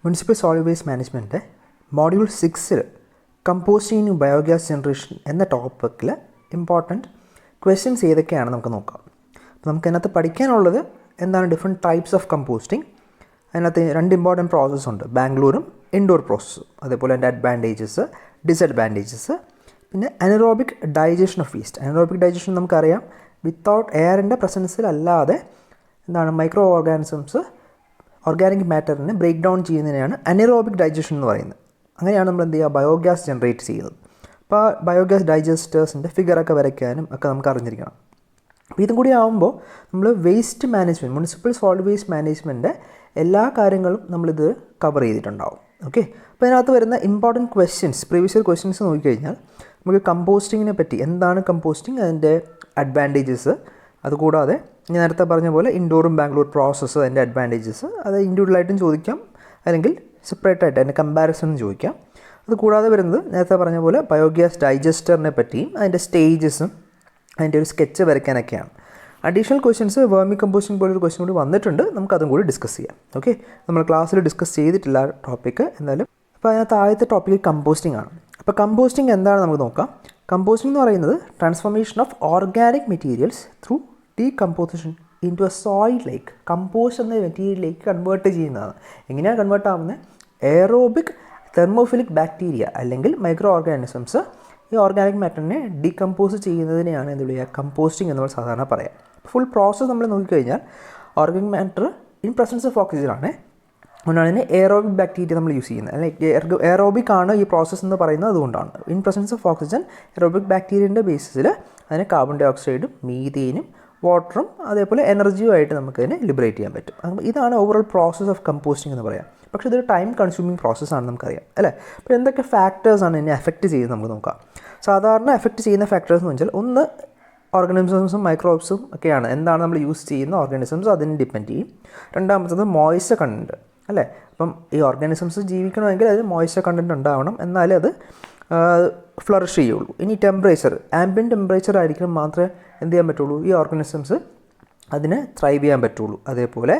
Municipal solid waste management module 6 composting biogas generation എന്ന ടോപ്പിക്കിൽ important questions ഏതൊക്കെയാണ് നമുക്ക് നോക്കാം. അപ്പോൾ നമുക്കതിനകത്ത് പഠിക്കാനുള്ളത് എന്താണ് ഡിഫറെൻറ്റ് ടൈപ്സ് ഓഫ് കമ്പോസ്റ്റിംഗ്. അതിനകത്ത് 2 ഇമ്പോർട്ടൻറ്റ് പ്രോസസ്സ് ഉണ്ട്, ബാംഗ്ലൂരും ഇൻഡോർ പ്രോസസ്സും. അതേപോലെ അതിൻ്റെ അഡ്വാൻറ്റേജസ് ഡിസഡ്വാൻറ്റേജസ്. പിന്നെ anaerobic digestion of waste. Anaerobic digestion നമുക്കറിയാം, വിത്തൗട്ട് എയറിൻ്റെ പ്രസൻസിലല്ലാതെ എന്താണ് മൈക്രോ ഓർഗാനിക് മാറ്ററിനെ ബ്രേക്ക് ഡൗൺ ചെയ്യുന്നതിനെയാണ് അനറോബിക് ഡൈജഷൻ എന്ന് പറയുന്നത്. അങ്ങനെയാണ് നമ്മൾ എന്ത് ചെയ്യുക, ബയോഗ്യാസ് ജനറേറ്റ് ചെയ്യുന്നത്. അപ്പോൾ ബയോഗ്യാസ് ഡൈജസ്റ്റേഴ്സിൻ്റെ ഫിഗറൊക്കെ വരയ്ക്കാനും ഒക്കെ നമുക്ക് അറിഞ്ഞിരിക്കണം. അപ്പോൾ ഇതും കൂടി ആകുമ്പോൾ നമ്മൾ waste management, municipal solid waste management എല്ലാ കാര്യങ്ങളും നമ്മളിത് കവർ ചെയ്തിട്ടുണ്ടാവും. ഓക്കെ, അപ്പോൾ അതിനകത്ത് വരുന്ന important questions, previous year questions നോക്കിക്കഴിഞ്ഞാൽ നമുക്ക് കമ്പോസ്റ്റിങ്ങിനെ പറ്റി, എന്താണ് കമ്പോസ്റ്റിംഗ്, അതിൻ്റെ അഡ്വാൻറ്റേജസ്, അതുകൂടാതെ ഞാൻ നേരത്തെ പറഞ്ഞ പോലെ ഇൻഡോറും ബാംഗ്ലൂർ പ്രോസസ്സ്, അതിൻ്റെ അഡ്വാൻറ്റേജസ്, അത് ഇൻഡിവിജ്വലായിട്ടും ചോദിക്കാം, അല്ലെങ്കിൽ സെപ്പറേറ്റായിട്ട് അതിൻ്റെ കമ്പാരിസൺ ചോദിക്കാം. അതുകൂടാതെ വരുന്നത് നേരത്തെ പറഞ്ഞ പോലെ ബയോഗ്യാസ് ഡൈജസ്റ്ററിനെ പറ്റിയും അതിൻ്റെ സ്റ്റേജസും അതിൻ്റെ ഒരു sketch വരയ്ക്കാനൊക്കെയാണ്. Additional questions vermi composting പോലൊരു ക്വസ്റ്റ്യൻ കൂടി വന്നിട്ടുണ്ട്, നമുക്കതും കൂടി ഡിസ്കസ് ചെയ്യാം. ഓക്കെ, നമ്മൾ ക്ലാസ്സിൽ ഡിസ്കസ് ചെയ്തിട്ടില്ല ടോപ്പിക്ക് എന്നാലും. അപ്പോൾ അതിനകത്ത് ആദ്യത്തെ ടോപ്പിക്ക് കമ്പോസ്റ്റിംഗ് ആണ്. അപ്പോൾ കമ്പോസ്റ്റിംഗ് എന്താണ് നമുക്ക് നോക്കാം. കമ്പോസ്റ്റിംഗ് എന്ന് പറയുന്നത് transformation of organic materials through decomposition in to a സോയിലേക്ക്. കമ്പോസ്റ്റ് എന്ന മെറ്റീരിയലിലേക്ക് കൺവേർട്ട് ചെയ്യുന്നതാണ്. എങ്ങനെയാണ് കൺവേർട്ട് ആവുന്നത്? എയറോബിക് തെർമോഫിലിക് ബാക്ടീരിയ അല്ലെങ്കിൽ മൈക്രോ ഓർഗാനിസംസ് ഈ ഓർഗാനിക് മാറ്ററിനെ ഡീകമ്പോസ് ചെയ്യുന്നതിനെയാണ് എന്ത് വിളിക്കുക, കമ്പോസ്റ്റിംഗ് എന്ന് നമ്മൾ സാധാരണ പറയാം. ഫുൾ പ്രോസസ്സ് നമ്മൾ നോക്കിക്കഴിഞ്ഞാൽ organic matter in presence of oxygen ആണ്. അതുകൊണ്ടാണ് ഇതിന് എയറോബിക് ബാക്ടീരിയ നമ്മൾ യൂസ് ചെയ്യുന്നത്. അല്ലെങ്കിൽ എയറോബിക് ആണ് ഈ പ്രോസസ്സ് എന്ന് പറയുന്നത് അതുകൊണ്ടാണ്. In presence of oxygen aerobic ബാക്ടീരിയൻ്റെ ബേസിസിൽ അതിന് കാർബൺ ഡൈ ഓക്സൈഡും മീഥേനും വാട്ടറും അതേപോലെ എനർജിയും ആയിട്ട് നമുക്കതിനെ ലിബറേറ്റ് ചെയ്യാൻ പറ്റും. അപ്പോൾ ഇതാണ് ഓവറോൾ പ്രോസസ്സ് ഓഫ് കമ്പോസ്റ്റിംഗ് എന്ന് പറയാം. പക്ഷേ ഇതൊരു ടൈം കൺസ്യൂമിങ് പ്രോസസ്സാണ് നമുക്കറിയാം അല്ലേ. അപ്പോൾ എന്തൊക്കെ ഫാക്ടേഴ്സാണ് ഇതിനെ എഫക്റ്റ് ചെയ്യുന്നത് നമുക്ക് നോക്കാം. സാധാരണ എഫക്റ്റ് ചെയ്യുന്ന ഫാക്ടേഴ്സ് എന്ന് വെച്ചാൽ ഒന്ന് ഓർഗാനിസംസും മൈക്രോബ്സും ഒക്കെയാണ്. എന്താണ് നമ്മൾ യൂസ് ചെയ്യുന്ന ഓർഗാനിസംസ് അതിനെ ഡിപ്പെൻഡ് ചെയ്യും. രണ്ടാമത്തത് മോയ്സ്ചർ കണ്ടൻറ്റ് അല്ലേ. അപ്പം ഈ ഓർഗാനിസംസ് ജീവിക്കണമെങ്കിൽ അതിന് മോയ്സ്ചർ കണ്ടൻറ്റ് ഉണ്ടാവണം, എന്നാലേ അത് ഫ്ലറിഷ് ചെയ്യുള്ളൂ. ഇനി ടെമ്പറേച്ചർ, ആംബിയൻറ്റ് ടെമ്പറേച്ചർ ആയിരിക്കണം മാത്രമേ എന്ത് ചെയ്യാൻ പറ്റുള്ളൂ, ഈ ഓർഗാനിസംസ് അതിന് ത്രൈവ് ചെയ്യാൻ പറ്റുള്ളൂ. അതേപോലെ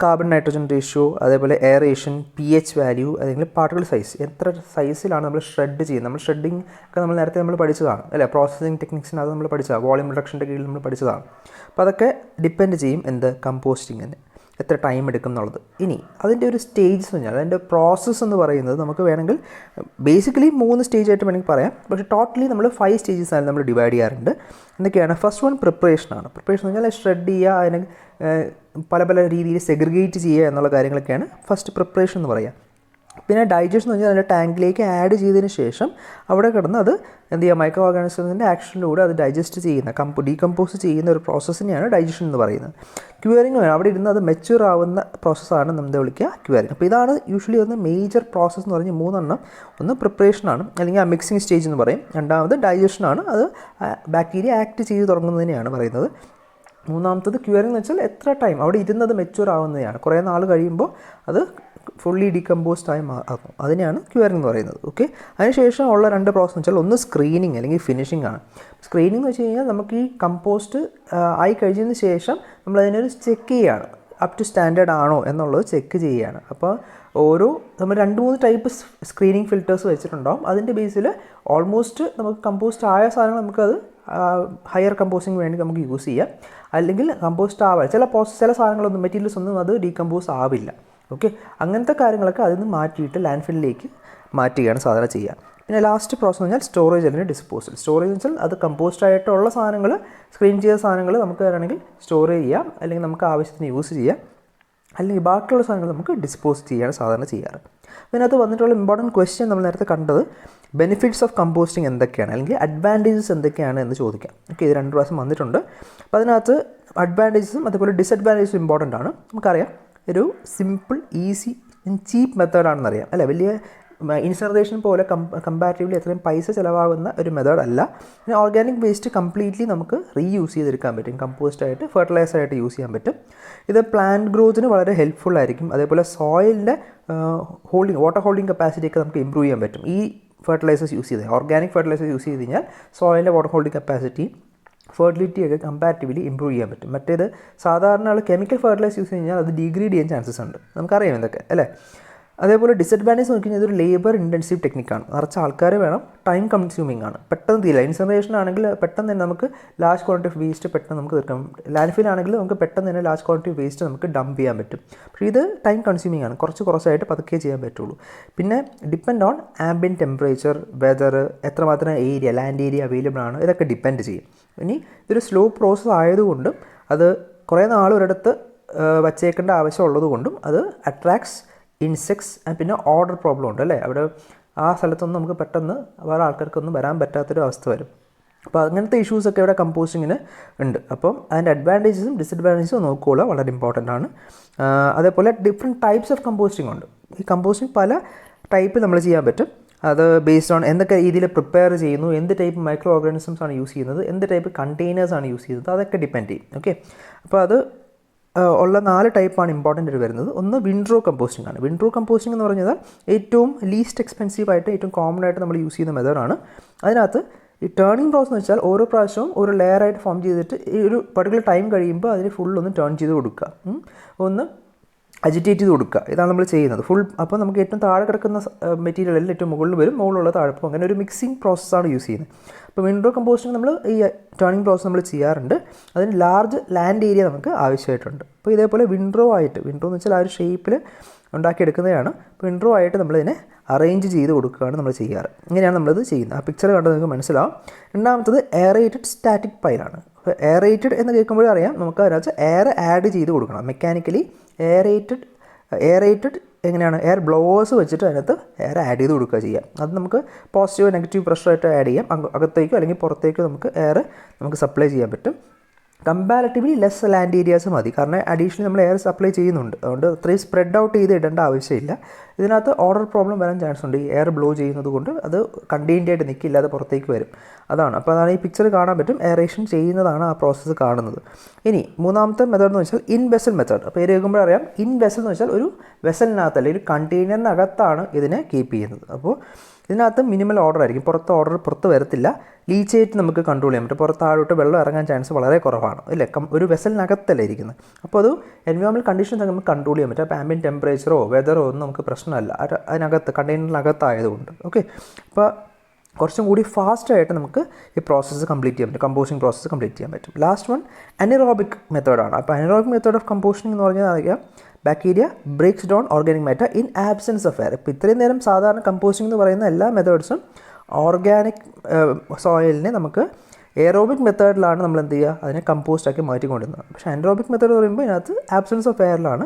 കാർബൺ നൈട്രജൻ റേഷ്യോ, അതേപോലെ എയറേഷൻ, pH വാല്യൂ, അല്ലെങ്കിൽ പാർട്ടിക്കിൾ സൈസ്, എത്ര സൈസിലാണ് നമ്മൾ ഷ്രെഡ് ചെയ്യുന്നത്. നമ്മൾ ഷ്രെഡിങ് ഒക്കെ നമ്മൾ നേരത്തെ നമ്മൾ പഠിച്ചതാണ് അല്ലേ, പ്രോസസ്സിങ് ടെക്നിക്സിനകത്ത് നമ്മൾ പഠിച്ചതാണ്, വോളിയം റിഡക്ഷൻ്റെ കീഴിൽ നമ്മൾ പഠിച്ചതാണ്. അപ്പോൾ അതൊക്കെ ഡിപ്പെൻഡ് ചെയ്യും എന്ത്, കമ്പോസ്റ്റിങ്ങിന് എത്ര ടൈം എടുക്കും എന്നുള്ളത്. ഇനി അതിൻ്റെ ഒരു സ്റ്റേജ് എന്ന് പറഞ്ഞാൽ അതിൻ്റെ പ്രോസസ്സ് എന്ന് പറയുന്നത് നമുക്ക് വേണമെങ്കിൽ ബേസിക്കലി 3 സ്റ്റേജായിട്ട് വേണമെങ്കിൽ പറയാം. പക്ഷേ ടോട്ടലി നമ്മൾ 5 സ്റ്റേജസ് ആണ് നമ്മൾ ഡിവൈഡ് ചെയ്യാറുണ്ട്. എന്തൊക്കെയാണ്? First one പ്രിപ്പറേഷനാണ്. പ്രിപ്പറേഷൻ എന്ന് പറഞ്ഞാൽ ഷ്രെഡ് ചെയ്യുക, അതിനെ പല പല രീതിയിൽ സെഗ്രിഗേറ്റ് ചെയ്യുക എന്നുള്ള കാര്യങ്ങളൊക്കെയാണ് ഫസ്റ്റ് പ്രിപ്പറേഷൻ എന്ന് പറയുക. പിന്നെ ഡൈജഷൻ എന്ന് പറഞ്ഞാൽ അതിൻ്റെ ടാങ്കിലേക്ക് ആഡ് ചെയ്തതിന് ശേഷം അവിടെ കിടന്ന് അത് എന്ത് ചെയ്യുക, മൈക്രോ ഓർഗാനിസത്തിൻ്റെ ആക്ഷനിലൂടെ അത് ഡൈജസ്റ്റ് ചെയ്യുന്ന ഡീകമ്പോസ് ചെയ്യുന്ന ഒരു പ്രോസസ്സിനെയാണ് ഡൈജഷൻ എന്ന് പറയുന്നത്. ക്യൂറിങ് വേണം, അവിടെ ഇരുന്ന് അത് മെച്യൂർ ആവുന്ന പ്രോസസ്സാണ് നമ്മൾ വിളിക്കുക ക്യൂറിങ്. അപ്പോൾ ഇതാണ് യൂഷ്വലി വന്ന് മേജർ പ്രോസസ്സ് എന്ന് പറഞ്ഞാൽ 3 എണ്ണം. ഒന്ന് പ്രിപ്പറേഷനാണ്, അല്ലെങ്കിൽ ആ മിക്സിങ് സ്റ്റേജ് എന്ന് പറയും. രണ്ടാമത് ഡൈജഷനാണ്, അത് ബാക്ടീരിയ ആക്ട് ചെയ്ത് തുടങ്ങുന്നതിനെയാണ് പറയുന്നത്. മൂന്നാമത്തത് ക്യൂറിങ് എന്ന് വെച്ചാൽ എത്ര ടൈം അവിടെ ഇരുന്നത് മെച്യൂർ ആവുന്നതാണ്. കുറേ നാൾ കഴിയുമ്പോൾ അത് ഫുള്ളി ഡീകമ്പോസ്ഡ് ആയി ആകും, അതിനെയാണ് ക്യൂറിങ് എന്ന് പറയുന്നത്. ഓക്കെ, അതിനുശേഷം ഉള്ള 2 പ്രോസസ്സ് എന്ന് വെച്ചാൽ ഒന്ന് സ്ക്രീനിങ് അല്ലെങ്കിൽ ഫിനിഷിംഗ് ആണ്. സ്ക്രീനിങ് എന്ന് വെച്ച് കഴിഞ്ഞാൽ നമുക്ക് ഈ കമ്പോസ്റ്റ് ആയി കഴിഞ്ഞതിന് ശേഷം നമ്മളതിനൊരു ചെക്ക് ചെയ്യുകയാണ്, അപ് ടു സ്റ്റാൻഡേർഡ് ആണോ എന്നുള്ളത് ചെക്ക് ചെയ്യുകയാണ്. അപ്പോൾ നമ്മൾ 2-3 ടൈപ്പ് സ്ക്രീനിങ് ഫിൽറ്റേഴ്സ് വെച്ചിട്ടുണ്ടാകും. അതിൻ്റെ ബേസിൽ ഓൾമോസ്റ്റ് നമുക്ക് കമ്പോസ്റ്റ് ആയ സാധനങ്ങൾ നമുക്കത് ഹയർ കമ്പോസ്റ്റിംഗ് വേണ്ടി നമുക്ക് യൂസ് ചെയ്യാം. അല്ലെങ്കിൽ കമ്പോസ്റ്റ് ആവാം, ചില സാധനങ്ങളൊന്നും മെറ്റീരിയൽസ് ഒന്നും അത് ഡീകമ്പോസ് ആവില്ല. ഓക്കെ, അങ്ങനത്തെ കാര്യങ്ങളൊക്കെ അതിൽ നിന്ന് മാറ്റിയിട്ട് ലാൻഡ് ഫില്ലിലേക്ക് മാറ്റുകയാണ് സാധാരണ ചെയ്യുക. പിന്നെ ലാസ്റ്റ് പ്രോസസ് എന്ന് പറഞ്ഞാൽ സ്റ്റോറേജ് അല്ലെങ്കിൽ ഡിസ്പോസൽ. സ്റ്റോറേജ് എന്ന് വെച്ചാൽ അത് കമ്പോസ്റ്റ് ആയിട്ടുള്ള സാധനങ്ങൾ, സ്ക്രീൻ ചെയ്ത സാധനങ്ങൾ നമുക്ക് വേണമെങ്കിൽ സ്റ്റോർ ചെയ്യാം, അല്ലെങ്കിൽ നമുക്ക് ആവശ്യത്തിന് യൂസ് ചെയ്യാം, അല്ലെങ്കിൽ ബാക്കിയുള്ള സാധനങ്ങൾ നമുക്ക് ഡിസ്പോസ് ചെയ്യാണ് സാധാരണ ചെയ്യാറ്. അതിനകത്ത് വന്നിട്ടുള്ള ഇമ്പോർട്ടൻറ്റ് ക്വസ്റ്റ്യൻ നമ്മൾ നേരത്തെ കണ്ടത് ബെനിഫിറ്റ്സ് ഓഫ് കമ്പോസ്റ്റിംഗ് എന്തൊക്കെയാണ്, അല്ലെങ്കിൽ അഡ്വാൻറ്റേജസ് എന്തൊക്കെയാണ് എന്ന് ചോദിക്കാം. ഓക്കെ, ഇത് 2 പ്രാവശ്യം വന്നിട്ടുണ്ട്. അപ്പോൾ അതിനകത്ത് അഡ്വാൻറ്റേജസും അതേപോലെ ഡിസഡ്വാൻറ്റേജസും ഇമ്പോർട്ടൻ്റ് ആണ്. നമുക്കറിയാം ഒരു സിമ്പിൾ, ഈസി, ചീപ്പ് മെത്തേഡാണെന്നറിയാം അല്ലേ. വലിയ ഇൻസിനറേഷൻ പോലെ കമ്പാരിറ്റീവ്ലി അത്രയും പൈസ ചിലവാകുന്ന ഒരു മെത്തേഡ് അല്ല. പിന്നെ ഓർഗാനിക് വേസ്റ്റ് കംപ്ലീറ്റ്ലി നമുക്ക് റീയൂസ് ചെയ്തെടുക്കാൻ പറ്റും, കമ്പോസ്റ്റായിട്ട് ഫെർട്ടിലൈസറായിട്ട് യൂസ് ചെയ്യാൻ പറ്റും. ഇത് പ്ലാന്റ് ഗ്രോത്തിന് വളരെ ഹെൽപ്ഫുൾ ആയിരിക്കും. അതേപോലെ സോയിലിൻ്റെ വാട്ടർ ഹോൾഡിംഗ് കപ്പാസിറ്റിയൊക്കെ നമുക്ക് ഇമ്പ്രൂവ് ചെയ്യാൻ പറ്റും ഈ ഫെർട്ടിലൈസേഴ്സ് യൂസ് ചെയ്ത്. ഓർഗാനിക് ഫെർട്ടിലൈസേഴ്സ് യൂസ് ചെയ്ത് കഴിഞ്ഞാൽ സോയിലിൻ്റെ വാട്ടർ ഹോൾഡിംഗ് കപ്പാസിറ്റി ഫെർട്ടിലിറ്റി ഒക്കെ കമ്പാരിറ്റീവ്ലി ഇമ്പ്രൂവ് ചെയ്യാൻ പറ്റും. മറ്റേത് സാധാരണ കെമിക്കൽ ഫെർട്ടിലൈസ് യൂസ് കഴിഞ്ഞാൽ അത് ഡിഗ്രേഡ് ചെയ്യാൻ ചാൻസസ് ഉണ്ട്, നമുക്കറിയാം ഇതൊക്കെ അല്ലേ. അതേപോലെ ഡിസഡ്വാൻറ്റേജ് നോക്കി കഴിഞ്ഞാൽ ഇതൊരു ലേബർ ഇൻറ്റൻസീവ് ടെക്നിക്കാണ്. നിറച്ച് ആൾക്കാർ വേണം, ടൈം കൺസ്യൂമിംഗ് ആണ്, പെട്ടെന്ന് തീരില്ല. ഇൻസിനറേഷൻ ആണെങ്കിൽ പെട്ടെന്ന് തന്നെ നമുക്ക് ലാർജ് ക്വാണ്ടിറ്റി ഓഫ് വേസ്റ്റ് പെട്ടെന്ന് നമുക്ക് തീർക്കാം. ലാൻഡ്ഫിൽ ആണെങ്കിൽ നമുക്ക് പെട്ടെന്ന് തന്നെ ലാർജ് ക്വാണ്ടിറ്റി ഓഫ് വേസ്റ്റ് നമുക്ക് ഡംപ് ചെയ്യാൻ പറ്റും. പക്ഷേ ഇത് ടൈം കൺസ്യൂമിംഗ് ആണ്, കുറച്ചായിട്ട് പതുക്കെ ചെയ്യാൻ പറ്റുള്ളൂ. പിന്നെ depend on ambient temperature, weather, എത്രമാത്രം ഏരിയ, ലാൻഡ് ഏരിയ അവൈലബിൾ ആണ്, ഇതൊക്കെ ഡിപ്പെൻഡ് ചെയ്യും. ഇനി ഇതൊരു സ്ലോ പ്രോസസ്സ് ആയതുകൊണ്ടും അത് കുറേ നാൾ ഒരിടത്ത് വച്ചേക്കേണ്ട ആവശ്യമുള്ളത് കൊണ്ടും അത് അട്രാക്ട്സ് ഇൻസെക്ട്സ്. പിന്നെ ഓർഡർ പ്രോബ്ലം ഉണ്ട് അല്ലേ, അവിടെ ആ സ്ഥലത്തൊന്നും നമുക്ക് പെട്ടെന്ന് വേറെ ആൾക്കാർക്കൊന്നും വരാൻ പറ്റാത്തൊരു അവസ്ഥ വരും. അപ്പോൾ അങ്ങനത്തെ ഇഷ്യൂസൊക്കെ ഇവിടെ കമ്പോസ്റ്റിങ്ങിന് ഉണ്ട്. അപ്പം അതിൻ്റെ അഡ്വാൻറ്റേജസും ഡിസഡ്വാൻറ്റേജസും നോക്കുക, വളരെ ഇമ്പോർട്ടൻ്റ് ആണ്. അതേപോലെ ഡിഫറെൻറ്റ് ടൈപ്സ് ഓഫ് കമ്പോസ്റ്റിംഗ് ഉണ്ട്. ഈ കമ്പോസ്റ്റിംഗ് പല ടൈപ്പ് നമ്മൾ ചെയ്യാൻ പറ്റും. അത് ബേസ്ഡ് ഓൺ എന്തൊക്കെ രീതിയിൽ പ്രിപ്പയർ ചെയ്യുന്നു, എന്ത് ടൈപ്പ് മൈക്രോ ഓർഗാനിസംസ് ആണ് യൂസ് ചെയ്യുന്നത്, എന്ത് ടൈപ്പ് കണ്ടെയ്നേഴ്സ് ആണ് യൂസ് ചെയ്യുന്നത്, അതൊക്കെ ഡിപ്പെൻഡ് ചെയ്യും. ഓക്കെ, അപ്പോൾ അത് ഉള്ള 4 ടൈപ്പാണ് ഇമ്പോർട്ടൻ്റ് ആയിട്ട് വരുന്നത്. ഒന്ന് വിൻഡ്രോ കമ്പോസ്റ്റിംഗ് ആണ്. വിൻഡ്രോ കമ്പോസ്റ്റിംഗ് എന്ന് പറഞ്ഞാൽ ഏറ്റവും ലീസ്റ്റ് എക്സ്പെൻസീവ് ആയിട്ട് ഏറ്റവും കോമൺ ആയിട്ട് നമ്മൾ യൂസ് ചെയ്യുന്ന മെത്തേഡാണ്. അതിനകത്ത് ഈ ടേണിംഗ് പ്രോസസ് എന്ന് വെച്ചാൽ ഓരോ പ്രാവശ്യവും ഒരു ലെയറായിട്ട് ഫോം ചെയ്തിട്ട് ഈ ഒരു പർട്ടിക്കുലർ ടൈം കഴിയുമ്പോൾ അതിന് ഫുള്ളൊന്ന് ടേൺ ചെയ്ത് കൊടുക്കുക, ഒന്ന് അജിറ്റേറ്റ് ചെയ്ത് കൊടുക്കുക. ഇതാണ് നമ്മൾ ചെയ്യുന്നത് ഫുൾ. അപ്പോൾ നമുക്ക് ഏറ്റവും താഴെ കിടക്കുന്ന മെറ്റീരിയലെല്ലാം ഏറ്റവും മുകളിൽ വരും, മുകളിലുള്ള താഴെപ്പോൾ അങ്ങനെ ഒരു മിക്സിംഗ് പ്രോസസ്സാണ് യൂസ് ചെയ്യുന്നത്. അപ്പോൾ വിൻഡ്രോ കമ്പോസ്റ്റിംഗ് നമ്മൾ ഈ ടേണിംഗ് പ്രോസസ്സ് നമ്മൾ ചെയ്യാറുണ്ട്. അതിന് ലാർജ് ലാൻഡ് ഏരിയ നമുക്ക് ആവശ്യമായിട്ടുണ്ട്. അപ്പോൾ ഇതേപോലെ വിൻഡ്രോ എന്ന് വെച്ചാൽ ആ ഒരു ഷേപ്പിൽ ഉണ്ടാക്കിയെടുക്കുന്നതാണ്. വിൻഡ്രോ ആയിട്ട് നമ്മളിതിനെ അറേഞ്ച് ചെയ്ത് കൊടുക്കുകയാണ് നമ്മൾ ചെയ്യാറ്. ഇങ്ങനെയാണ് നമ്മളിത് ചെയ്യുന്നത്. ആ പിക്ചർ കണ്ടാൽ നിങ്ങൾക്ക് മനസ്സിലാവും. രണ്ടാമത്തത് എയറേറ്റഡ് സ്റ്റാറ്റിക് പൈലാണ്. അപ്പോൾ എയറേറ്റഡ് എന്ന് കേൾക്കുമ്പോഴേ അറിയാം നമുക്ക് അതിനകത്ത് എയർ ആഡ് ചെയ്ത് കൊടുക്കണം. മെക്കാനിക്കലി എയറേറ്റഡ് എങ്ങനെയാണ്, എയർ ബ്ലോവേഴ്സ് വെച്ചിട്ട് അതിനകത്ത് എയർ ആഡ് ചെയ്ത് കൊടുക്കുക ചെയ്യാം. അത് നമുക്ക് പോസിറ്റീവ് നെഗറ്റീവ് പ്രഷറായിട്ട് ആഡ് ചെയ്യാം. അകത്തേക്കോ അല്ലെങ്കിൽ പുറത്തേക്കോ നമുക്ക് എയർ നമുക്ക് സപ്ലൈ ചെയ്യാൻ പറ്റും. കമ്പാരിറ്റീവ്ലി ലെസ് ലാൻഡ് ഏരിയാസ് മതി, കാരണം അഡീഷണലി നമ്മൾ എയർ സപ്ലൈ ചെയ്യുന്നുണ്ട്. അതുകൊണ്ട് അത്രയും സ്പ്രെഡ് ഔട്ട് ചെയ്ത് ഇടേണ്ട ആവശ്യമില്ല. ഇതിനകത്ത് ഓർഡർ പ്രോബ്ലം വരാൻ ചാൻസ് ഉണ്ട്. ഈ എയർ ബ്ലോ ചെയ്യുന്നത് കൊണ്ട് അത് കണ്ടെയ്ൻഡ് ആയിട്ട് നിൽക്കില്ല, അത് പുറത്തേക്ക് വരും. അതാണ്. അപ്പോൾ അതാണ് ഈ പിക്ചർ കാണാൻ പറ്റും, എയറേഷൻ ചെയ്യുന്നതാണ് ആ പ്രോസസ്സ് കാണുന്നത്. ഇനി മൂന്നാമത്തെ മെത്തേഡ് എന്ന് വെച്ചാൽ ഇൻ വെസൽ മെത്തേഡ്. അപ്പോൾ ഇത് കേൾക്കുമ്പോൾ അറിയാം, ഇൻ വെസൽ എന്ന് വെച്ചാൽ ഒരു വെസലിനകത്ത് അല്ലെങ്കിൽ ഒരു കണ്ടെയ്നറിനകത്താണ് ഇതിനെ കീപ്പ് ചെയ്യുന്നത്. അപ്പോൾ ഇതിനകത്ത് മിനിമൽ ഓർഡർ ആയിരിക്കും, പുറത്ത് വരത്തില്ല. ലീച്ചേറ്റ് നമുക്ക് കൺട്രോൾ ചെയ്യാൻ പറ്റും. പുറത്ത് താഴോട്ട് വെള്ളം ഇറങ്ങാൻ ചാൻസ് വളരെ കുറവാണ് അല്ലേ, ഒരു വെസലിനകത്തല്ല ഇരിക്കുന്നത്. അപ്പോൾ അത് എൻവയോൺമെൻറ്റൽ കണ്ടീഷൻസ് നമുക്ക് കൺട്രോൾ ചെയ്യാൻ പറ്റും. അപ്പോൾ ആംബിയൻ ടെമ്പറേച്ചറോ വെതറോ ഒന്നും നമുക്ക് പ്രശ്നമല്ല അതിനകത്ത്, കണ്ടെയ്നറിനകത്തായതുകൊണ്ട്. ഓക്കെ, അപ്പോൾ കുറച്ചും കൂടി ഫാസ്റ്റായിട്ട് നമുക്ക് ഈ പ്രോസസ്സ് കംപ്ലീറ്റ് ചെയ്യാൻ പറ്റും, കമ്പോസ്റ്റിംഗ് പ്രോസസ്സ് കംപ്ലീറ്റ് ചെയ്യാൻ പറ്റും. ലാസ്റ്റ് വൺ അനറോബിക് മെത്തേഡാണ്. അപ്പോൾ അനറോബിക് മെത്തേഡ് ഓഫ് കമ്പോസ്റ്റിംഗ് എന്ന് പറഞ്ഞാൽ അറിയാം, bacteria breaks down organic matter in absence of air. ഇപ്പോൾ ഇത്രയും നേരം സാധാരണ കമ്പോസ്റ്റിംഗ് എന്ന് പറയുന്ന എല്ലാ മെത്തേഡ്സും ഓർഗാനിക് സോയിലിനെ നമുക്ക് എയറോബിക് മെത്തേഡിലാണ് നമ്മൾ എന്ത് ചെയ്യുക, അതിനെ കമ്പോസ്റ്റാക്കി മാറ്റിക്കൊണ്ടിരുന്നത്. പക്ഷേ അനറോബിക് മെത്തേഡ് എന്ന് പറയുമ്പോൾ ഇതിനകത്ത് ആബ്സെൻസ് ഓഫ് എയറിലാണ്.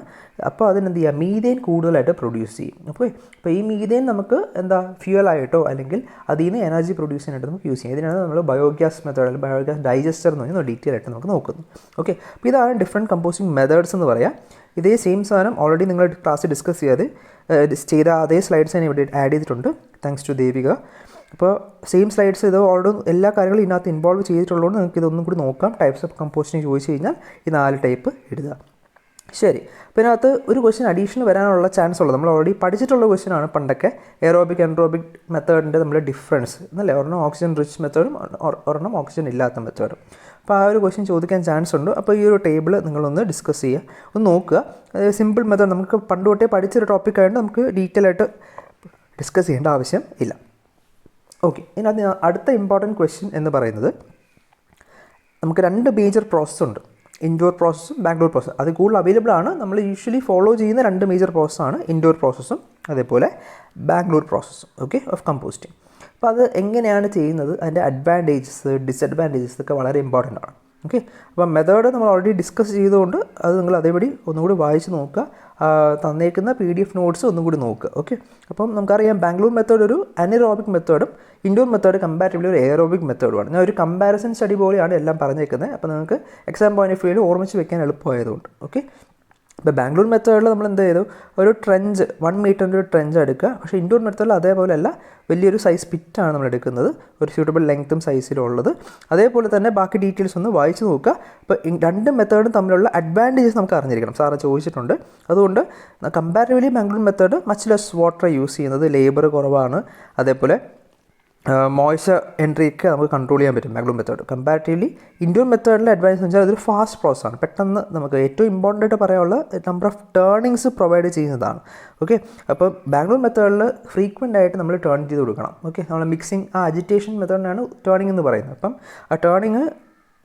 അപ്പോൾ അതിനെന്ത് ചെയ്യുക, മീഥേൻ കൂടുതലായിട്ട് പ്രൊഡ്യൂസ് ചെയ്യും. അപ്പോൾ ഈ മീഥേൻ നമുക്ക് എന്താ ഫ്യൂവലായിട്ടോ അല്ലെങ്കിൽ അതിൽ നിന്ന് എനർജി പ്രൊഡ്യൂസ് ചെയ്യാനായിട്ട് നമുക്ക് യൂസ് ചെയ്യാം. ഇതിനാണ് നമ്മൾ ബയോഗ്യാസ് മെത്തേഡ് അല്ലെങ്കിൽ ബയോഗ്യാസ് ഡൈജസ്റ്റർ എന്ന് പറഞ്ഞാൽ ഡീറ്റെയിൽ ആയിട്ട് നമുക്ക് നോക്കുന്നു. ഓക്കെ, അപ്പോൾ ഇതാണ് ഡിഫറെൻറ്റ് കമ്പോസ്റ്റിംഗ് മെത്തേഡ്സ് എന്ന് പറയാം. ഇതേ സെയിം സാധനം ഓൾറെഡി നിങ്ങൾ ക്ലാസ്സിൽ ഡിസ്കസ് ചെയ്ത അതേ സ്ലൈഡ്സ് ഞാൻ ഇവിടെ ആഡ് ചെയ്തിട്ടുണ്ട്, താങ്ക്സ് ടു ദേവിക. അപ്പോൾ സെയിം സ്ലൈഡ്സ് ഇത് ഓൾറെഡി എല്ലാ കാര്യങ്ങളും ഇതിനകത്ത് ഇൻവോൾവ് ചെയ്തിട്ടുള്ളതുകൊണ്ട് നിങ്ങൾക്ക് ഇതൊന്നും കൂടി നോക്കാം. ടൈപ്സ് ഓഫ് കമ്പോസ്റ്റിംഗ് ചോദിച്ചു കഴിഞ്ഞാൽ ഈ 4 ടൈപ്പ് എഴുതുക. ശരി, അപ്പോൾ ഇതിനകത്ത് ഒരു ക്വസ്റ്റ്യൻ അഡീഷണൽ വരാനുള്ള ചാൻസ് ഉള്ളത് നമ്മൾ ഓൾറെഡി പഠിച്ചിട്ടുള്ള ക്വസ്റ്റ്യൻ ആണ് പണ്ടൊക്കെ. എയറോബിക് അനറോബിക് മെത്തേഡിൻ്റെ നമ്മൾ ഡിഫറൻസ് എന്നല്ലേ, ഒരെണ്ണം ഓക്സിജൻ റിച്ച് മെത്തേഡും ഒരെണ്ണം ഓക്സിജൻ ഇല്ലാത്ത മെത്തേഡും. അപ്പോൾ ആ ഒരു ക്വസ്റ്റ്യൻ ചോദിക്കാൻ ചാൻസ് ഉണ്ട്. അപ്പോൾ ഈ ഒരു ടേബിൾ നിങ്ങളൊന്ന് ഡിസ്കസ് ചെയ്യുക, ഒന്ന് നോക്കുക. സിമ്പിൾ മെത്തേഡ് നമുക്ക് പണ്ട് തൊട്ടേ പഠിച്ചൊരു ടോപ്പിക് ആയതുകൊണ്ട് നമുക്ക് ഡീറ്റെയിൽ ആയിട്ട് ഡിസ്കസ് ചെയ്യേണ്ട ആവശ്യം ഇല്ല. ഓക്കെ, ഇതിനകത്ത് അടുത്ത ഇമ്പോർട്ടൻറ്റ് ക്വസ്റ്റ്യൻ എന്ന് പറയുന്നത്, നമുക്ക് 2 മേജർ പ്രോസസ്സ് ഉണ്ട്, ഇൻഡോർ പ്രോസസ്സും ബാംഗ്ലൂർ പ്രോസസ്സും. അത് കൂടുതൽ അവൈലബിൾ ആണ്. നമ്മൾ യൂഷ്വലി ഫോളോ ചെയ്യുന്ന 2 മേജർ പ്രോസസ്സാണ് ഇൻഡോർ പ്രോസസ്സും അതേപോലെ ബാംഗ്ലൂർ പ്രോസസ്സും ഓഫ് കമ്പോസ്റ്റിംഗ്. അപ്പോൾ അത് എങ്ങനെയാണ് ചെയ്യുന്നത്, അതിൻ്റെ അഡ്വാൻറ്റേജസ് ഡിസഡ്വാൻറ്റേജസ് ഒക്കെ വളരെ ഇമ്പോർട്ടൻ്റ് ആണ്. ഓക്കെ, അപ്പോൾ മെത്തേഡ് നമ്മൾ ഓൾറെഡി ഡിസ്കസ് ചെയ്തുകൊണ്ട് അത് നിങ്ങൾ അതേപടി ഒന്നുകൂടി വായിച്ച് നോക്കുക. തന്നേക്കുന്ന PDF നോട്ട്സ് ഒന്നും കൂടി നോക്കുക. ഓക്കെ, അപ്പം നമുക്കറിയാം ബാംഗ്ലൂർ മെത്തേഡ് ഒരു അനറോബിക് മെത്തേഡും ഇൻഡോർ മെത്തേഡ് കമ്പാരിറ്റീവ്ലി ഒരു എയറോബിക് മെത്തേഡുമാണ്. ഞാൻ ഒരു കമ്പാരിസൺ സ്റ്റഡി പോലെയാണ് എല്ലാം പറഞ്ഞേക്കുന്നത്. അപ്പോൾ നിങ്ങൾക്ക് എക്സാം പോയിന്റ് ഓഫ് വ്യൂവിൽ ഓർമ്മിച്ച് വെക്കാൻ എളുപ്പമായതുകൊണ്ട്. ഓക്കെ, ഇപ്പോൾ ബാംഗ്ലൂർ മെത്തേഡിൽ നമ്മൾ എന്ത് ചെയ്തു, ഒരു ട്രെഞ്ച് 1 മീറ്ററിൻ്റെ ഒരു ട്രെഞ്ച് എടുക്കുക. പക്ഷേ ഇൻഡോർ മെത്തേഡിൽ അതേപോലെ അല്ല, വലിയൊരു സൈസ് പിറ്റാണ് നമ്മൾ എടുക്കുന്നത്, ഒരു സ്യൂട്ടബിൾ ലെങ്ത്തും സൈസിലുള്ളത്. അതേപോലെ തന്നെ ബാക്കി ഡീറ്റെയിൽസ് ഒന്ന് വായിച്ച് നോക്കുക. അപ്പോൾ 2 മെത്തേഡും തമ്മിലുള്ള അഡ്വാൻറ്റേജസ് നമുക്ക് അറിഞ്ഞിരിക്കണം, സാറ് ചോദിച്ചിട്ടുണ്ട്. അതുകൊണ്ട് comparatively Bangalore method much less water use ചെയ്യുന്നത്, ലേബർ കുറവാണ്, അതേപോലെ മോയ്സ്ചർ എൻട്രിയൊക്കെ നമുക്ക് കൺട്രോൾ ചെയ്യാൻ പറ്റും ബാംഗ്ലൂർ മെത്തേഡ്. കമ്പാരിറ്റീവ്ലി ഇൻഡോർ മെത്തേഡിലെ അഡ്വാൻസ് എന്ന് വെച്ചാൽ അതൊരു ഫാസ്റ്റ് പ്രോസസ്സാണ്. പെട്ടെന്ന് നമുക്ക് ഏറ്റവും ഇമ്പോർട്ടൻ്റ് ആയിട്ട് പറയാനുള്ള നമ്പർ ഓഫ് ടേണിങ്സ് പ്രൊവൈഡ് ചെയ്യുന്നതാണ്. ഓക്കെ, അപ്പോൾ ബാംഗ്ലൂർ മെത്തേഡിൽ ഫ്രീക്വൻ്റ് ആയിട്ട് നമ്മൾ ടേൺ ചെയ്ത് കൊടുക്കണം. ഓക്കെ, നമ്മൾ മിക്സിങ് ആ അജിറ്റേഷൻ മെത്തേഡിനാണ് ടേണിംഗ് എന്ന് പറയുന്നത്. അപ്പം ആ ടേണിങ്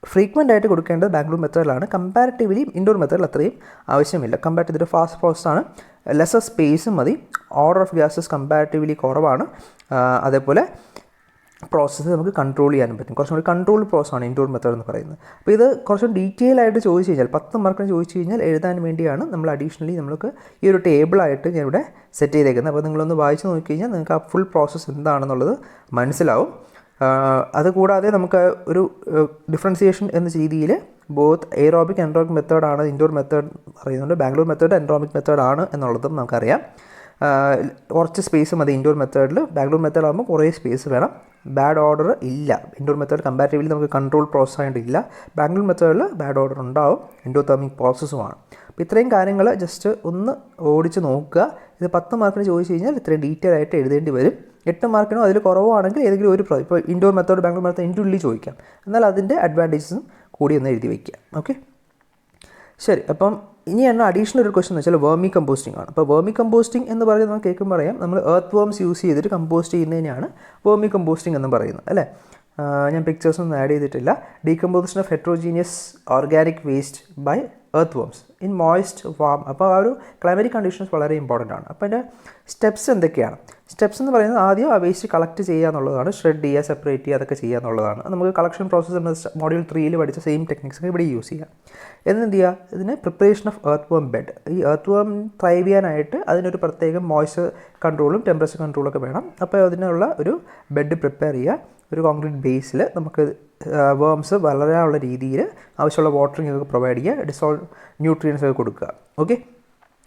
ഫ്രീക്വൻ്റ് ആയിട്ട് കൊടുക്കേണ്ടത് ബാംഗ്ലൂർ മെത്തേഡിലാണ്. കമ്പാരിറ്റീവ്ലി ഇൻഡോർ മെത്തേഡിൽ അത്രയും ആവശ്യമില്ല. കമ്പാരിറ്റീവ് ഇതൊരു ഫാസ്റ്റ് പ്രോസസ്സാണ്, ലെസ്സർ സ്പേസും മതി, ഓർഡർ ഓഫ് ഗ്യാസസ് കമ്പാരിറ്റീവ്ലി കുറവാണ്. അതേപോലെ പ്രോസസ്സ് നമുക്ക് കൺട്രോൾ ചെയ്യാനും പറ്റും. കുറച്ചും കൂടി കൺട്രോൾ പ്രോസസ്സാണ് ഇൻഡോർ മെത്തേഡ് എന്ന് പറയുന്നത്. അപ്പോൾ ഇത് കുറച്ചും ഡീറ്റെയിൽ ആയിട്ട് ചോദിച്ചു കഴിഞ്ഞാൽ 10 മാർക്കിന് ചോദിച്ചു കഴിഞ്ഞാൽ എഴുതാൻ വേണ്ടിയാണ് നമ്മൾ അഡീഷണലി നമുക്ക് ഈ ഒരു ടേബിളായിട്ട് ഞാനിവിടെ സെറ്റ് ചെയ്തേക്കുന്നത്. അപ്പോൾ നിങ്ങളൊന്ന് വായിച്ച് നോക്കി കഴിഞ്ഞാൽ നിങ്ങൾക്ക് ആ ഫുൾ പ്രോസസ്സ് എന്താണെന്നുള്ളത് മനസ്സിലാവും. അതുകൂടാതെ നമുക്ക് ഒരു ഡിഫറൻസിയേഷൻ എന്ന രീതിയിൽ ബോത്ത് എയറോബിക് എൻറോബിക് മെത്തേഡാണ് ഇൻഡോർ മെത്തേഡ് പറയുന്നുണ്ട്. ബാംഗ്ലൂർ മെത്തേഡ് എൻറോബിക് മെത്തേഡാണ് എന്നുള്ളതും നമുക്കറിയാം. കുറച്ച് സ്പേസ് മതി ഇൻഡോർ മെത്തേഡിൽ. ബാംഗ്ലൂർ മെത്തേഡ് ആകുമ്പോൾ കുറേ സ്പേസ് വേണം. ബാഡ് ഓർഡർ ഇല്ല. ഇൻഡോർ മെത്തേഡ് കമ്പാരിറ്റീവ്ലി നമുക്ക് കൺട്രോൾ പ്രോസസ് ആയിട്ടില്ല. ബാംഗ്ലൂർ മെത്തേഡിൽ ബാഡ് ഓർഡർ ഉണ്ടാവും, എൻഡോതെർമിക് പ്രോസസ്സുമാണ്. അപ്പോൾ ഇത്രയും കാര്യങ്ങൾ ജസ്റ്റ് ഒന്ന് ഓടിച്ച് നോക്കുക. ഇത് 10 മാർക്കിന് ചോദിച്ചു കഴിഞ്ഞാൽ ഇത്രയും ഡീറ്റെയിൽ ആയിട്ട് എഴുതേണ്ടി വരും. 8 മാർക്കിനോ അതിൽ കുറവാണെങ്കിൽ ഏതെങ്കിലും ഒരു ഇപ്പോൾ ഇൻഡോർ മെത്തേഡ് ബാംഗ്ലൂർ മെത്തേഡ് ഇൻഡുള്ളിൽ ചോദിക്കാം. എന്നാൽ അതിൻ്റെ അഡ്വാൻറ്റേജസും കൂടി ഒന്ന് എഴുതി വയ്ക്കുക. ഓക്കെ, ശരി. അപ്പം ഇനിയാണ് അഡീഷണൽ ഒരു ക്വസ്റ്റൻ എന്ന് വെച്ചാൽ വേർമി കമ്പോസ്റ്റിംഗ് ആണ്. അപ്പോൾ വേർമി കമ്പോസ്റ്റിംഗ് എന്ന് പറയുന്നത് നമുക്ക് കേൾക്കുമ്പോൾ പറയാം, നമ്മൾ എർത്ത് വേംസ് യൂസ് ചെയ്തിട്ട് കമ്പോസ്റ്റ് ചെയ്യുന്നതിനാണ് വേർമി കമ്പോസ്റ്റിംഗ് എന്ന് പറയുന്നത്, അല്ലേ? ഞാൻ പിക്ചേഴ്സൊന്നും ആഡ് ചെയ്തിട്ടില്ല. Decomposition of heterogeneous organic waste by earthworms in moist warm. അപ്പോൾ ആ ഒരു ക്ലൈമാറ്റിക് കണ്ടീഷൻസ് വളരെ ഇമ്പോർട്ടൻ്റ് ആണ്. അപ്പോൾ അതിൻ്റെ സ്റ്റെപ്സ് എന്തൊക്കെയാണ്? സ്റ്റെപ്സ് എന്ന് പറയുന്നത് ആദ്യം ആ വേസ്റ്റ് കളക്ട് ചെയ്യുക എന്നുള്ളതാണ്. ഷ്രെഡ് ചെയ്യുക, സെപ്പറേറ്റ് ചെയ്യുക, അതൊക്കെ ചെയ്യുക എന്നുള്ളതാണ്. നമുക്ക് കളക്ഷൻ പ്രോസസ്സ് എന്ന മോഡ്യൂൾ 3 പഠിച്ച സെയിം ടെക്നിക്സ് ഇവിടെ യൂസ് ചെയ്യാം. എന്ത് ചെയ്യുക? ഇതിന് പ്രിപ്പറേഷൻ ഓഫ് എർത്ത് വേം ബെഡ്. ഈ എർത്ത് വേം ത്രൈവ് ചെയ്യാനായിട്ട് അതിനൊരു പ്രത്യേകം മോയ്സ്ചർ കൺട്രോളും ടെമ്പറേച്ചർ കൺട്രോളൊക്കെ വേണം. അപ്പോൾ അതിനുള്ള ഒരു ബെഡ് പ്രിപ്പയർ ചെയ്യുക. ഒരു കോൺക്രീറ്റ് ബേസിൽ നമുക്ക് വേംസ് വളരാനുള്ള രീതിയിൽ ആവശ്യമുള്ള വാട്ടറിംഗ് ഒക്കെ പ്രൊവൈഡ് ചെയ്യുക, ഡിസോൾവ് ന്യൂട്രിയൻസ് ഒക്കെ കൊടുക്കുക. ഓക്കെ,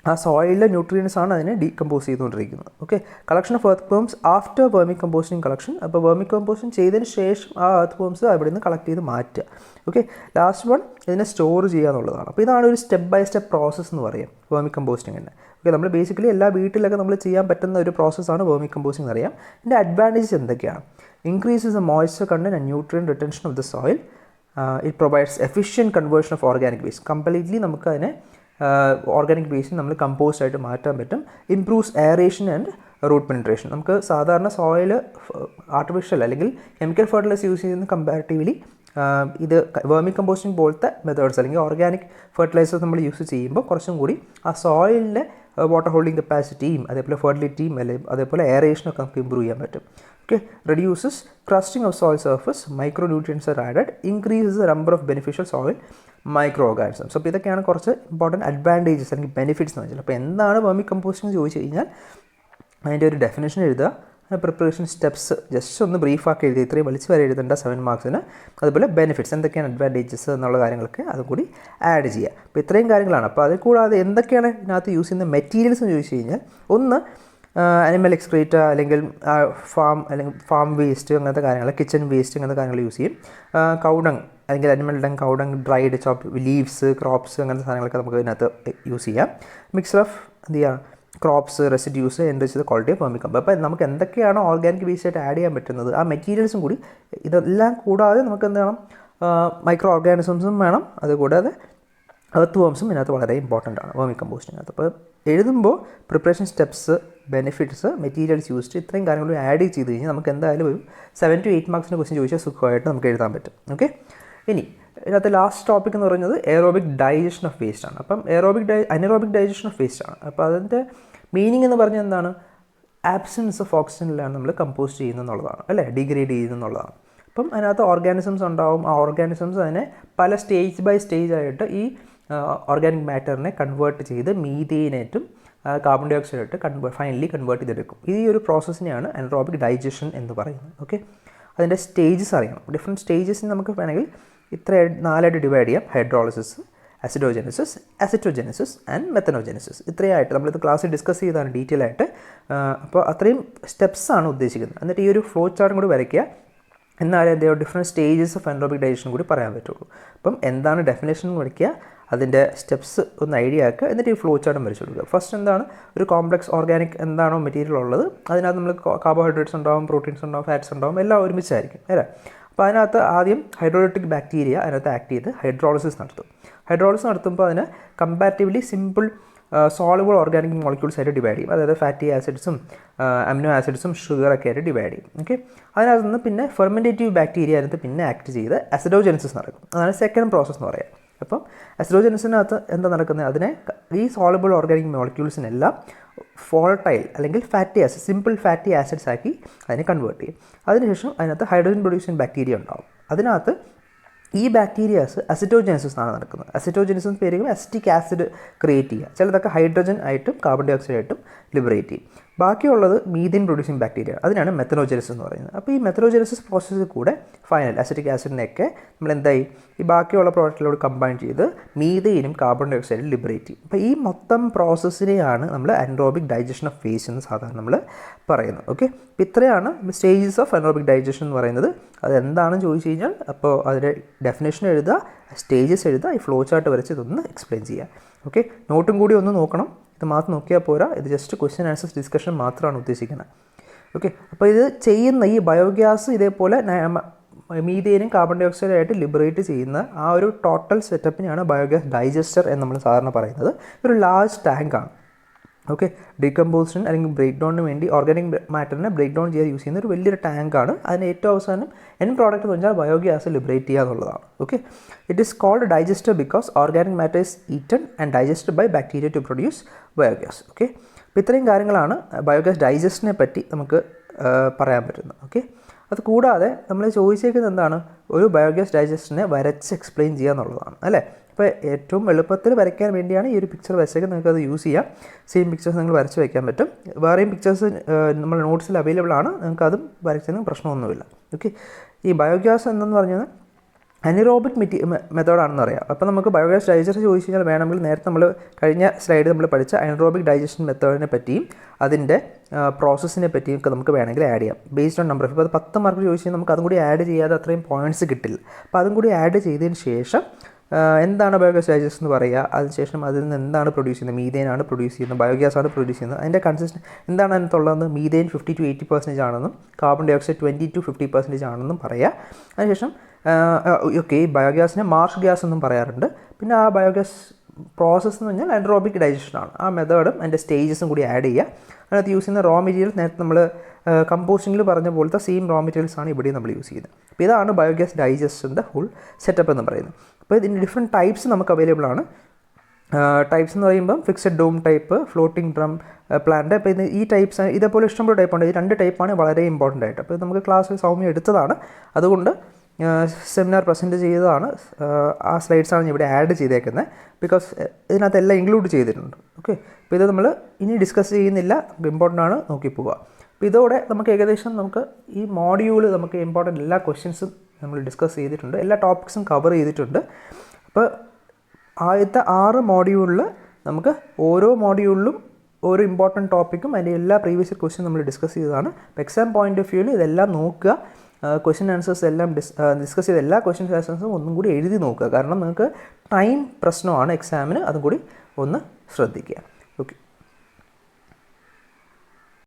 ആ സോയിലിലെ ന്യൂട്രിയൻസ് ആണ് അതിനെ ഡീകമ്പോസ് ചെയ്തുകൊണ്ടിരിക്കുന്നത്. Okay, collection of earth worms after vermi composting collection. അപ്പോൾ വേർമി കമ്പോസ്റ്റിംഗ് ചെയ്തതിന് ശേഷം ആ എർത്ത് വേംസ് അവിടെ നിന്ന് കളക്ട് ചെയ്ത് മാറ്റുക. ഓക്കെ, ലാസ്റ്റ് വൺ ഇതിനെ സ്റ്റോർ ചെയ്യുക എന്നുള്ളതാണ്. അപ്പോൾ ഇതാണ് ഒരു സ്റ്റെപ്പ് ബൈ സ്റ്റെപ്പ് പ്രോസസ്സ് എന്ന് പറയാം വേർമി കമ്പോസ്റ്റിങ്ങിൻ്റെ. ഓക്കെ, നമ്മൾ ബേസിക്കലി എല്ലാ വീട്ടിലൊക്കെ നമ്മൾ ചെയ്യാൻ പറ്റുന്ന ഒരു പ്രോസസ്സാണ് വേർമി കമ്പോസ്റ്റിംഗ് എന്ന് അറിയാം. ഇതിൻ്റെ അഡ്വാൻറ്റേജസ് എന്തൊക്കെയാണ്? Increases the moisture content and nutrient retention of the soil. It provides efficient conversion of organic waste. Completely നമുക്ക് അതിനെ ഓർഗാനിക് വേസ്റ്റ് നമ്മൾ കമ്പോസ്റ്റ് ആയിട്ട് മാറ്റാൻ പറ്റും. Improves aeration and root penetration. നമുക്ക് സാധാരണ സോയിൽ ആർട്ടിഫിഷ്യൽ അല്ലെങ്കിൽ കെമിക്കൽ ഫെർട്ടിലൈസർ യൂസ് ചെയ്യുന്ന കമ്പാരിറ്റീവ്ലി ഇത് വേർമി കമ്പോസ്റ്റിംഗ് പോലത്തെ മെത്തേഡ്സ് അല്ലെങ്കിൽ ഓർഗാനിക് ഫെർട്ടിലൈസേഴ്സ് നമ്മൾ യൂസ് ചെയ്യുമ്പോൾ കുറച്ചും കൂടി ആ സോയിലിൻ്റെ വാട്ടർ ഹോൾഡിംഗ് കപ്പാസിറ്റിയും അതേപോലെ ഫെർട്ടിലിറ്റിയും അല്ലെങ്കിൽ അതേപോലെ എയറേഷനൊക്കെ നമുക്ക് ഇമ്പ്രൂവ് ചെയ്യാൻ പറ്റും. Okay, reduces crusting of soil surface, micro nutrients are added, increases the number of beneficial soil micro organisms. അപ്പോൾ ഇതൊക്കെയാണ് കുറച്ച് ഇമ്പോർട്ടൻറ്റ് അഡ്വാൻറ്റേജസ് അല്ലെങ്കിൽ ബെനിഫിറ്റ്സ് എന്ന് വെച്ചാൽ. അപ്പോൾ എന്താണ് വേർമി കമ്പോസ്റ്റിംഗ് ചോദിച്ചു കഴിഞ്ഞാൽ അതിൻ്റെ ഒരു ഡെഫിനേഷൻ എഴുതുക, പ്രിപ്പറേഷൻ സ്റ്റെപ്സ് ജസ്റ്റ് ഒന്ന് ബ്രീഫാക്കി എഴുതി, ഇത്രയും വലിച്ച് വരെ എഴുതേണ്ട 7 മാർക്സിന്. അതുപോലെ ബെനിഫിറ്റ്സ് എന്തൊക്കെയാണ്, അഡ്വാൻറ്റേജസ് എന്നുള്ള കാര്യങ്ങളൊക്കെ അതും കൂടി ആഡ് ചെയ്യുക. അപ്പോൾ ഇത്രയും കാര്യങ്ങളാണ്. അപ്പോൾ അതിൽ കൂടാതെ എന്തൊക്കെയാണ് ഇതിനകത്ത് യൂസ് ചെയ്യുന്ന മെറ്റീരിയൽസ് എന്ന് ചോദിച്ചു കഴിഞ്ഞാൽ, ഒന്ന് അനിമൽ എക്സ്ക്രീറ്റ അല്ലെങ്കിൽ ഫാം വേസ്റ്റ് അങ്ങനത്തെ കാര്യങ്ങൾ, കിച്ചൺ വേസ്റ്റ് അങ്ങനത്തെ കാര്യങ്ങൾ യൂസ് ചെയ്യും. കൗഡങ് അല്ലെങ്കിൽ അനിമൽ ഡങ്, കൗഡങ്, ഡ്രൈഡ് ചോപ്പ് ലീവ്സ്, ക്രോപ്സ് അങ്ങനത്തെ സാധനങ്ങളൊക്കെ നമുക്ക് ഇതിനകത്ത് യൂസ് ചെയ്യാം. മിക്സർ ഓഫ് എന്ത് ചെയ്യുക, crops, residues, enrich the quality of vermi compost. അപ്പോൾ നമുക്ക് എന്തൊക്കെയാണോ ഓർഗാനിക് വേസ്റ്റ് ആയിട്ട് ആഡ് ചെയ്യാൻ പറ്റുന്നത് ആ മെറ്റീരിയൽസും കൂടി, ഇതെല്ലാം കൂടാതെ നമുക്ക് എന്ത് വേണം, മൈക്രോ ഓർഗാനിസംസും വേണം. അതുകൂടാതെ എർത്ത് വേംസും ഇതിനകത്ത് വളരെ ഇമ്പോർട്ടൻ്റ് ആണ് വേർമി കമ്പോസ്റ്റിനകത്ത്. അപ്പോൾ എഴുതുമ്പോൾ preparation steps, benefits, materials used ഇത്രയും കാര്യങ്ങൾ ആഡ് ചെയ്ത് കഴിഞ്ഞാൽ നമുക്ക് എന്തായാലും ഒരു 7 to 8 മാർക്സിൻ്റെ ക്വസ്റ്റ്യൻ ചോദിച്ചാൽ സുഖമായിട്ട് നമുക്ക് എഴുതാൻ പറ്റും. ഓക്കെ, ഇനി ഇതിനകത്ത് ലാസ്റ്റ് ടോപ്പിക് എന്ന് പറയുന്നത് എയറോബിക് ഡൈജഷൻ ഓഫ് വേസ്റ്റ് ആണ്. അപ്പം അനറോബിക് ഡൈജഷൻ ഓഫ് വേസ്റ്റ് ആണ്. അപ്പോൾ അതിൻ്റെ മീനിങ് എന്ന് പറഞ്ഞാൽ എന്താണ്? ആബ്സെൻസ് ഓഫ് ഓക്സിജനിലാണ് നമ്മൾ കമ്പോസ്റ്റ് ചെയ്യുന്നത് എന്നുള്ളതാണ്, അല്ലേ? ഡിഗ്രേഡ് ചെയ്യുന്നത് എന്നുള്ളതാണ്. അപ്പം അതിനകത്ത് ഓർഗാനിസംസ് ഉണ്ടാവും. ആ ഓർഗാനിസംസ് അതിനെ പല സ്റ്റേജ് ബൈ സ്റ്റേജ് ആയിട്ട് ഈ ഓർഗാനിക് മാറ്ററിനെ കൺവേർട്ട് ചെയ്ത് മീഥേനായിട്ടും കാർബൺ ഡൈ ഓക്സൈഡായിട്ട് ഫൈനലി കൺവേർട്ട് ചെയ്തെടുക്കും. ഈ ഒരു പ്രോസസ്സിനെയാണ് അനറോബിക് ഡൈജഷൻ എന്ന് പറയുന്നത്. ഓക്കെ, അതിൻ്റെ സ്റ്റേജസ് അറിയണം. ഡിഫറെൻറ്റ് സ്റ്റേജസിന് നമുക്ക് വേണമെങ്കിൽ ഇത്ര 4ആയിട്ട് ഡിവൈഡ് ചെയ്യാം. Hydrolysis, acidogenesis, acetogenesis and methanogenesis. ഇത്രയായിട്ട് നമ്മളിത് ക്ലാസ്സിൽ ഡിസ്കസ് ചെയ്താണ് ഡീറ്റെയിൽ ആയിട്ട്. അപ്പോൾ അത്രയും സ്റ്റെപ്സാണ് ഉദ്ദേശിക്കുന്നത്. എന്നിട്ട് ഈ ഒരു ഫ്ലോ ചാർട്ടും കൂടി വരയ്ക്കുക. എന്നാലേ എന്തെയോ different stages of anaerobic digestion കൂടി പറയാൻ പറ്റുള്ളൂ. അപ്പം എന്താണ് ഡെഫിനേഷൻ പഠിക്കുക, അതിൻ്റെ സ്റ്റെപ്സ് ഒന്ന് ഐഡിയ ആക്കുക. എന്നിട്ട് ഈ ഫ്ലോ ചാർട്ടും വരച്ചു കൊടുക്കുക. ഫസ്റ്റ് എന്താണ്, ഒരു കോംപ്ലക്സ് ഓർഗാനിക് എന്താണോ മെറ്റീരിയൽ ഉള്ളത് അതിനകത്ത് നമ്മൾ കാർബോഹൈഡ്രേറ്റ്സ് ഉണ്ടാവും, പ്രോട്ടീൻസ് ഉണ്ടാവും, ഫാറ്റ്സ് ഉണ്ടാവും, എല്ലാം ഒരുമിച്ചായിരിക്കും അല്ലേ. അപ്പോൾ അതിനകത്ത് ആദ്യം ഹൈഡ്രോളിറ്റിക് ബാക്ടീരിയ അതിനകത്ത് ആക്ട് ചെയ്ത് ഹൈഡ്രോളിസിസ് നടത്തും. ഹൈഡ്രോളിസിസ് നടത്തുമ്പോൾ അതിന് comparatively simple soluble organic molecules ആയിട്ട് ഡിവൈഡ് ചെയ്യും. അതായത് ഫാറ്റി ആസിഡ്സും അമിനോ ആസിഡ്സും ഷുഗറൊക്കെ ആയിട്ട് ഡിവൈഡ് ചെയ്യും. ഓക്കെ, അതിനകത്ത് നിന്ന് പിന്നെ ഫെർമെൻറ്റേറ്റീവ് ബാക്ടീരിയ അതിനകത്ത് പിന്നെ ആക്ട് ചെയ്ത് അസിഡോജെനസിസ് നടക്കും. അതാണ് സെക്കൻഡ് പ്രോസസ്സ് എന്ന് പറയുക. അപ്പം അസിഡോജെനസിനകത്ത് എന്താ നടക്കുന്നത്, അതിനെ ഈ സോളുബിൾ ഓർഗാനിക് മോളിക്യൂൾസിനെല്ലാം വോളട്ടൈൽ അല്ലെങ്കിൽ fatty acid simple fatty acids ആക്കി അതിനെ കൺവേർട്ട് ചെയ്യും. അതിനുശേഷം അതിനകത്ത് ഹൈഡ്രജൻ പ്രൊഡ്യൂസിങ് ബാക്ടീരിയ ഉണ്ടാവും. അതിനകത്ത് ഈ ബാക്ടീരിയാസ് അസിറ്റോജെനസിസ് ആണ് നടക്കുന്നത്. അസിറ്റോജെനസിസ് പേര് അസിറ്റിക് ആസിഡ് ക്രിയേറ്റ് ചെയ്യുക. ചിലതൊക്കെ ഹൈഡ്രജൻ ആയിട്ടും കാർബൺ ഡൈ ഓക്സൈഡ് ആയിട്ടും ലിബറേറ്റ് ചെയ്യും. ബാക്കിയുള്ളത് മീഥേൻ പ്രൊഡ്യൂസിങ് ബാക്ടീരിയ, അതിനാണ് മെത്തനോജെനസിസ് എന്ന് പറയുന്നത്. അപ്പോൾ ഈ മെത്തനോജെനസിസ് പ്രോസസ്സിൽ കൂടെ ഫൈനൽ അസിറ്റിക് ആസിഡിനെയൊക്കെ നമ്മൾ എന്തായി ഈ ബാക്കിയുള്ള പ്രോഡക്റ്റിലോട് കമ്പൈൻ ചെയ്ത് മീഥേനും കാർബൺ ഡൈ ഓക്സൈഡും ലിബറേറ്റ് ചെയ്യും. അപ്പോൾ ഈ മൊത്തം പ്രോസസ്സിനെയാണ് നമ്മൾ അനറോബിക് ഡൈജഷൻ ഓഫ് ഫേസ് എന്ന് സാധാരണ നമ്മൾ പറയുന്നത്. ഓക്കെ, അപ്പോൾ ഇത്രയാണ് സ്റ്റേജസ് ഓഫ് അനറോബിക് ഡൈജഷൻ എന്ന് പറയുന്നത്. അതെന്താണെന്ന് ചോദിച്ചു കഴിഞ്ഞാൽ അപ്പോൾ അതിൻ്റെ ഡെഫിനേഷൻ എഴുതുക, സ്റ്റേജസ് എഴുതുക, ഈ ഫ്ലോ ചാർട്ട് വരച്ച് ഇതൊന്ന് എക്സ്പ്ലെയിൻ ചെയ്യുക. ഓക്കെ, നോട്ടും കൂടി ഒന്ന് നോക്കണം. ഇത് മാത്രം നോക്കിയാൽ പോരാ, ഇത് ജസ്റ്റ് ക്വസ്റ്റ്യൻ ആൻസേഴ്സ് ഡിസ്കഷൻ മാത്രമാണ് ഉദ്ദേശിക്കുന്നത്. ഓക്കെ, അപ്പോൾ ഇത് ചെയ്യുന്ന ഈ ബയോഗ്യാസ് ഇതേപോലെ മീഥേനും കാർബൺ ഡൈ ഓക്സൈഡായിട്ട് ലിബറേറ്റ് ചെയ്യുന്ന ആ ഒരു ടോട്ടൽ സെറ്റപ്പിനെയാണ് ബയോഗ്യാസ് ഡൈജസ്റ്റർ എന്ന് നമ്മൾ സാധാരണ പറയുന്നത്. ഒരു ലാർജ് ടാങ്കാണ്. ഓക്കെ, ഡീകമ്പോസിഷൻ അല്ലെങ്കിൽ ബ്രേക്ക് ഡൗണിന് വേണ്ടി ഓർഗാനിക് മാറ്ററിനെ ബ്രേക്ക് ഡൗൺ ചെയ്യാൻ യൂസ് ചെയ്യുന്ന ഒരു വലിയൊരു ടാങ്കാണ്. അതിന് ഏറ്റവും അവസാനം എൻ പ്രോഡക്റ്റ് എന്ന് പറഞ്ഞാൽ ബയോഗ്യാസ് ലിബറേറ്റ് ചെയ്യുക എന്നുള്ളതാണ്. Okay, it is called digester because organic matter is eaten and digested by bacteria to produce biogas. Okay, അപ്പോൾ ഇത്രയും കാര്യങ്ങളാണ് ബയോഗ്യാസ് ഡൈജസ്റ്റിനെ പറ്റി നമുക്ക് പറയാൻ പറ്റുന്നത്. ഓക്കെ, അത് കൂടാതെ നമ്മൾ ചോദിച്ചേക്കുന്നത് എന്താണ്, ഒരു ബയോഗ്യാസ് ഡൈജസ്റ്റിനെ വരച്ച് എക്സ്പ്ലെയിൻ ചെയ്യുക എന്നുള്ളതാണ് അല്ലേ. അപ്പോൾ ഏറ്റവും എളുപ്പത്തിൽ വരയ്ക്കാൻ വേണ്ടിയാണ് ഈ ഒരു പിക്ചർ വരച്ചേക്കുന്നത്. നിങ്ങൾക്ക് അത് യൂസ് ചെയ്യാം. സെയിം പിക്ചേഴ്സ് നിങ്ങൾ വരച്ച് വയ്ക്കാൻ പറ്റും. വേറെയും പിക്ചേഴ്സ് നമ്മൾ നോട്ട്സിൽ അവൈലബിൾ ആണ്, നിങ്ങൾക്ക് അതും വരച്ചതിന് പ്രശ്നമൊന്നുമില്ല. ഓക്കെ, ഈ ബയോഗ്യാസ് എന്തെന്ന് പറഞ്ഞാൽ അനിറോബിക് മെത്തേഡാണെന്ന് പറയാം. അപ്പോൾ നമുക്ക് ബയോഗ്യാസ് ഡൈജസ്റ്റർ ചോദിച്ചു കഴിഞ്ഞാൽ വേണമെങ്കിൽ നേരത്തെ നമ്മൾ കഴിഞ്ഞ സ്ലൈഡിൽ നമ്മൾ പഠിച്ച അനറോബിക് ഡൈജഷൻ മെത്തേഡിനെ പറ്റിയും അതിൻ്റെ പ്രോസസ്സിനെ പറ്റിയും ഒക്കെ നമുക്ക് വേണമെങ്കിൽ ആഡ് ചെയ്യാം ബേസ്ഡ് ഓൺ നമ്പർ ഓഫ്. ഇപ്പോൾ അത് 10 മാർക്ക് ചോദിച്ചു കഴിഞ്ഞാൽ നമുക്ക് അതും കൂടി ആഡ് ചെയ്യാതെ അത്രയും പോയിൻറ്റ്സ് കിട്ടില്ല. അപ്പോൾ അതും കൂടി ആഡ് ചെയ്തതിന് ശേഷം എന്താണ് ബയോഗ്യാസ് ഡൈജസ്റ്റ് എന്ന് പറയുക, അതിനുശേഷം അതിൽ നിന്ന് എന്താണ് പ്രൊഡ്യൂസ് ചെയ്യുന്നത്, മീഥേനാണ് പ്രൊഡ്യൂസ് ചെയ്യുന്നത്, ബയോഗ്യാസ് ആണ് പ്രൊഡ്യൂസ് ചെയ്യുന്നത്, അതിൻ്റെ കൺസിസ്റ്റൻസ് എന്താണ് അതിനകത്തുള്ളതെന്ന് മീഥേൻ 50 to 80% ആണെന്നും കാർബൺ ഡൈ ഓക്സൈഡ് 20 to 50% ആണെന്നും പറയുക. അതിനുശേഷം ഓക്കെ, ഈ ബയോഗ്യാസിനെ മാർഷ് ഗ്യാസ് എന്നും പറയാറുണ്ട്. പിന്നെ ആ ബയോഗ്യാസ് പ്രോസസ്സ് എന്ന് പറഞ്ഞാൽ അനറോബിക് ഡൈജഷനാണ്. ആ മെത്തേഡും അതിൻ്റെ സ്റ്റേജസും കൂടി ആഡ് ചെയ്യുക. അതിനകത്ത് യൂസ് ചെയ്യുന്ന റോ മെറ്റീരിയൽസ് നേരത്തെ നമ്മൾ കമ്പോസ്റ്റിങ്ങിൽ പറഞ്ഞ പോലത്തെ സെയിം റോ മെറ്റീരിയൽസ് ആണ് ഇവിടെ നമ്മൾ യൂസ് ചെയ്യുന്നത്. അപ്പോൾ ഇതാണ് ബയോഗ്യാസ് ഡൈജസ്റ്റിൻ്റെ ഫുൾ സെറ്റപ്പ് എന്ന് പറയുന്നത്. അപ്പോൾ ഇതിൻ്റെ ഡിഫറെൻറ്റ് ടൈപ്സ് നമുക്ക് അവൈലബിൾ ആണ്. ടൈപ്സ് എന്ന് പറയുമ്പം fixed dome type, floating drum plant. അപ്പോൾ ഇത് ഈ ടൈപ്സ് ഇതേപോലെ ഇഷ്ടംപോലെ ടൈപ്പുണ്ട്. ഈ 2 ടൈപ്പാണ് വളരെ ഇമ്പോർട്ടൻ്റ് ആയിട്ട്. അപ്പോൾ നമുക്ക് ക്ലാസ്സിൽ സൗമ്യം എടുത്തതാണ്, അതുകൊണ്ട് സെമിനാർ പ്രസൻറ്റ് ചെയ്തതാണ്. ആ സ്ലൈഡ്സാണ് ഞാൻ ഇവിടെ ആഡ് ചെയ്തേക്കുന്നത്, ബിക്കോസ് ഇതിനകത്ത് എല്ലാം ഇൻക്ലൂഡ് ചെയ്തിട്ടുണ്ട്. ഓക്കെ, അപ്പോൾ ഇത് നമ്മൾ ഇനി ഡിസ്കസ് ചെയ്യുന്നില്ല, ഇമ്പോർട്ടൻ്റ് ആണ്, നോക്കി പോവുക. അപ്പോൾ ഇതോടെ നമുക്ക് ഏകദേശം നമുക്ക് ഈ മോഡ്യൂൾ നമുക്ക് ഇമ്പോർട്ടൻ്റ് എല്ലാ ക്വസ്റ്റ്യൻസും നമ്മൾ ഡിസ്കസ് ചെയ്തിട്ടുണ്ട്, എല്ലാ ടോപ്പിക്സും കവർ ചെയ്തിട്ടുണ്ട്. അപ്പോൾ ആദ്യത്തെ 6 മോഡ്യൂളിൽ നമുക്ക് ഓരോ മോഡ്യൂളിലും ഓരോ ഇമ്പോർട്ടൻറ്റ് ടോപ്പിക്കും അതിൻ്റെ എല്ലാ പ്രീവിയസ് ക്വസ്റ്റ്യൻ നമ്മൾ ഡിസ്കസ് ചെയ്തതാണ്. അപ്പോൾ എക്സാം പോയിൻ്റ് ഓഫ് വ്യൂവിൽ ഇതെല്ലാം നോക്കുക. ക്വസ്റ്റ്യൻ ആൻസേഴ്സ് എല്ലാം ഡിസ്കസ് ചെയ്ത എല്ലാ ക്വസ്റ്റ്യൻ ആൻസേഴ്സും ഒന്നും കൂടി എഴുതി നോക്കുക. കാരണം നിങ്ങൾക്ക് ടൈം പ്രശ്നമാണ് എക്സാമിന്, അതും കൂടി ഒന്ന് ശ്രദ്ധിക്കുക. ഓക്കെ.